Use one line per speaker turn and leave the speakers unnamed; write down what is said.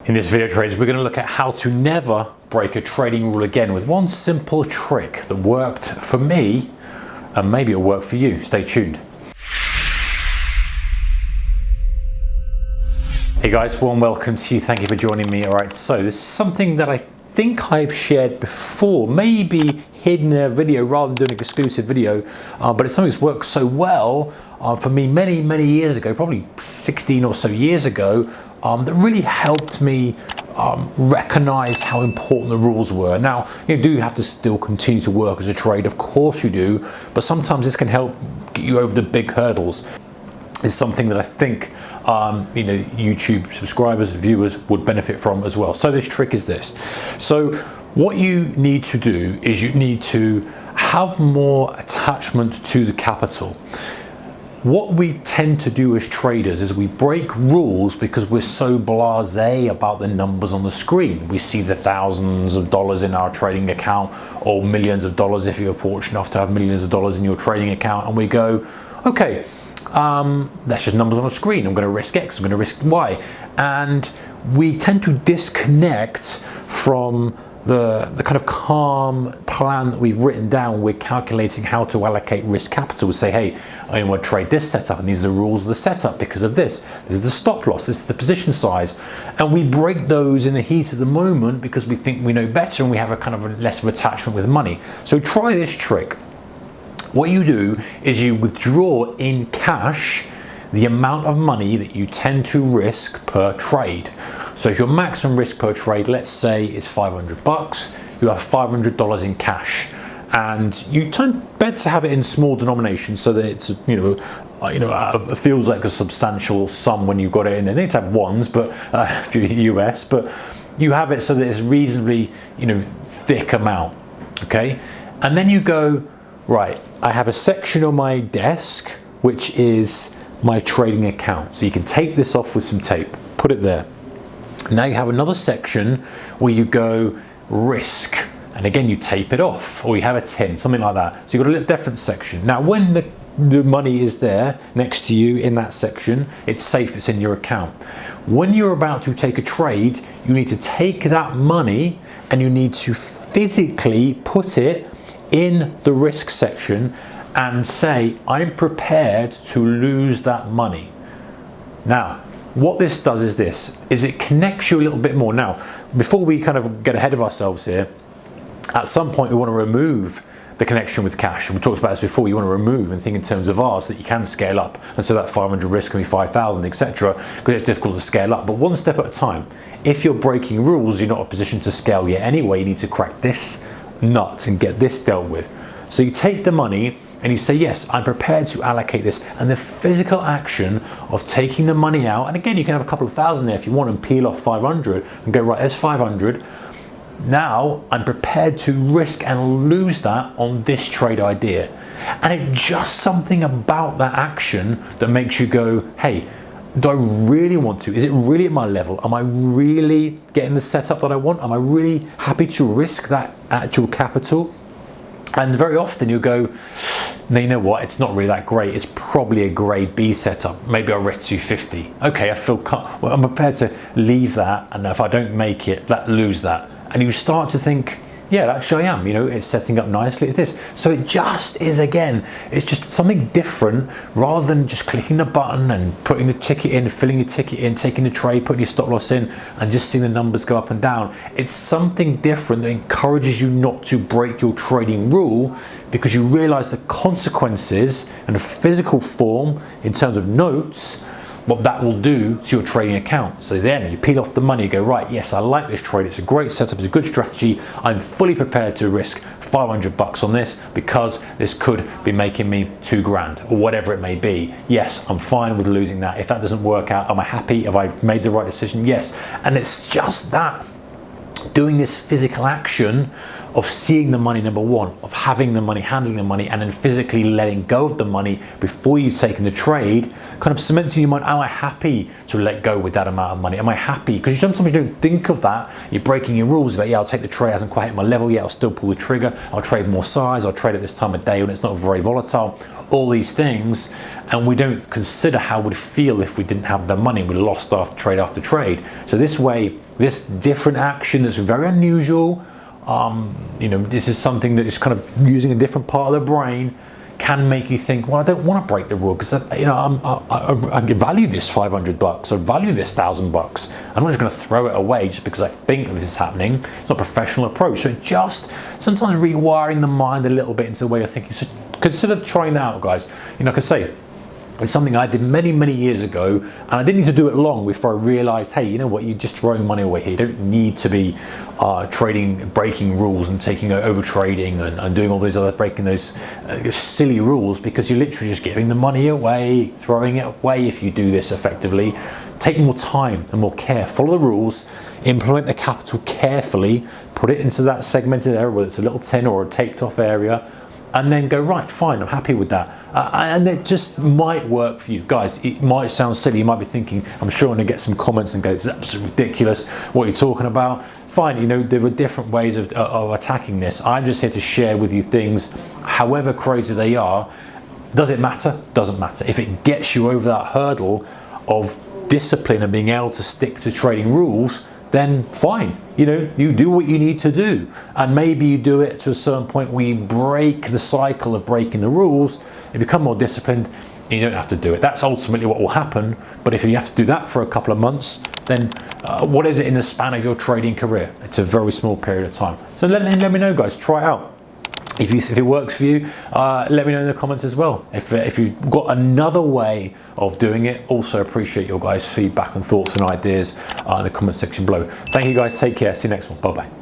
In this video, traders, we're going to look at how to never break a trading rule again with one simple trick that worked for me, and maybe it'll work for you. Stay tuned. Hey guys, warm welcome to you. Thank you for joining me. All right, so this is something that I think I've shared before, maybe hidden in a video rather than doing an exclusive video, but it's something that's worked so well for me many years ago, probably 16 or so years ago, that really helped me recognize how important the rules were. Now, you do have to still continue to work as a trader, of course you do, but sometimes this can help get you over the big hurdles. It's something that I think YouTube subscribers and viewers would benefit from as well. So this trick is this. So what you need to do is you need to have more attachment to the capital. What we tend to do as traders is we break rules because we're so blasé about the numbers on the screen. We see the thousands of dollars in our trading account, or millions of dollars if you're fortunate enough to have millions of dollars in your trading account, and we go, okay, that's just numbers on a screen. I'm going to risk X, I'm going to risk Y. And we tend to disconnect from the kind of calm plan that we've written down. We're calculating how to allocate risk capital. We say, hey, I want to trade this setup, and these are the rules of the setup because of this. This is the stop loss, this is the position size. And we break those in the heat of the moment because we think we know better and we have a kind of a less of attachment with money. So try this trick. What you do is you withdraw in cash the amount of money that you tend to risk per trade. So if your maximum risk per trade, let's say, is 500 bucks, you have $500 in cash, and you tend better to have it in small denominations so that it's it feels like a substantial sum when you've got it in there. They need to have ones, but if you're US, but you have it so that it's reasonably thick amount. Okay, and then you go, right, I have a section on my desk which is my trading account. So you can tape this off with some tape, put it there. Now you have another section where you go risk, and again you tape it off, or you have a tin, something like that. So you've got a little different section. Now when the money is there next to you in that section, it's safe, it's in your account. When you're about to take a trade, you need to take that money and you need to physically put it in the risk section and say, I'm prepared to lose that money. Now, what this does is it connects you a little bit more. Now, before we kind of get ahead of ourselves here, at some point we want to remove the connection with cash. We talked about this before. You want to remove and think in terms of R so that you can scale up. And so that 500 risk can be 5,000, etc. because it's difficult to scale up. But one step at a time. If you're breaking rules, you're not in a position to scale yet anyway. You need to crack this nut and get this dealt with. So you take the money and you say, yes, I'm prepared to allocate this. And the physical action of taking the money out, and again, you can have a couple of thousand there if you want and peel off 500 and go, right, there's 500. Now I'm prepared to risk and lose that on this trade idea. And it's just something about that action that makes you go, hey, do I really want to? Is it really at my level? Am I really getting the setup that I want? Am I really happy to risk that actual capital? And very often you go, no, you know what, it's not really that great. It's probably a grade B setup. Maybe I'll risk 250. Okay, I feel, well, I'm prepared to leave that, and if I don't make it, lose that. And you start to think, yeah, actually I am, it's setting up nicely, it's this. So it just is, again, it's just something different rather than just clicking the button and putting the ticket in, filling your ticket in, taking the trade, putting your stop loss in, and just seeing the numbers go up and down. It's something different that encourages you not to break your trading rule because you realize the consequences in a physical form in terms of notes, what that will do to your trading account. So then you peel off the money, you go, right, yes, I like this trade, it's a great setup, it's a good strategy, I'm fully prepared to risk 500 bucks on this because this could be making me 2 grand or whatever it may be. Yes, I'm fine with losing that. If that doesn't work out, am I happy? Have I made the right decision? Yes. And it's just that, doing this physical action of seeing the money, number one, of having the money, handling the money, and then physically letting go of the money before you've taken the trade, kind of cements in your mind, am I happy to let go with that amount of money? Am I happy? Because sometimes you don't think of that. You're breaking your rules. Like, yeah, I'll take the trade, it hasn't quite hit my level yet, I'll still pull the trigger, I'll trade more size, I'll trade at this time of day when it's not very volatile, all these things. and we don't consider how we'd feel if we didn't have the money, we lost after trade. So this way, this different action that's very unusual, this is something that is kind of using a different part of the brain, can make you think, well, I don't want to break the rule because I value this $500, I value this $1,000. I'm not just going to throw it away just because I think this is happening. It's not a professional approach. So just sometimes rewiring the mind a little bit into the way you're thinking. So consider trying that out, guys. Like I say, it's something I did many, many years ago, and I didn't need to do it long before I realized, hey, you know what, you're just throwing money away here. You don't need to be breaking rules and taking over trading and doing all those other, breaking those silly rules, because you're literally just giving the money away, throwing it away if you do this effectively. Take more time and more care, follow the rules, implement the capital carefully, put it into that segmented area, whether it's a little 10 or a taped off area, and then go, right, fine, I'm happy with that. And it just might work for you. Guys, it might sound silly. You might be thinking, I'm sure I'm going to get some comments and go, it's absolutely ridiculous what you're talking about. Fine, there are different ways of attacking this. I'm just here to share with you things, however crazy they are. Does it matter? Doesn't matter. If it gets you over that hurdle of discipline and being able to stick to trading rules, then fine, you do what you need to do, and maybe you do it to a certain point where you break the cycle of breaking the rules, you become more disciplined, and you don't have to do it. That's ultimately what will happen. But if you have to do that for a couple of months, then what is it in the span of your trading career? It's a very small period of time. So let me know, guys. Try it out. If it works for you, let me know in the comments as well. If you've got another way of doing it, also appreciate your guys' feedback and thoughts and ideas in the comment section below. Thank you, guys. Take care. See you next one. Bye-bye.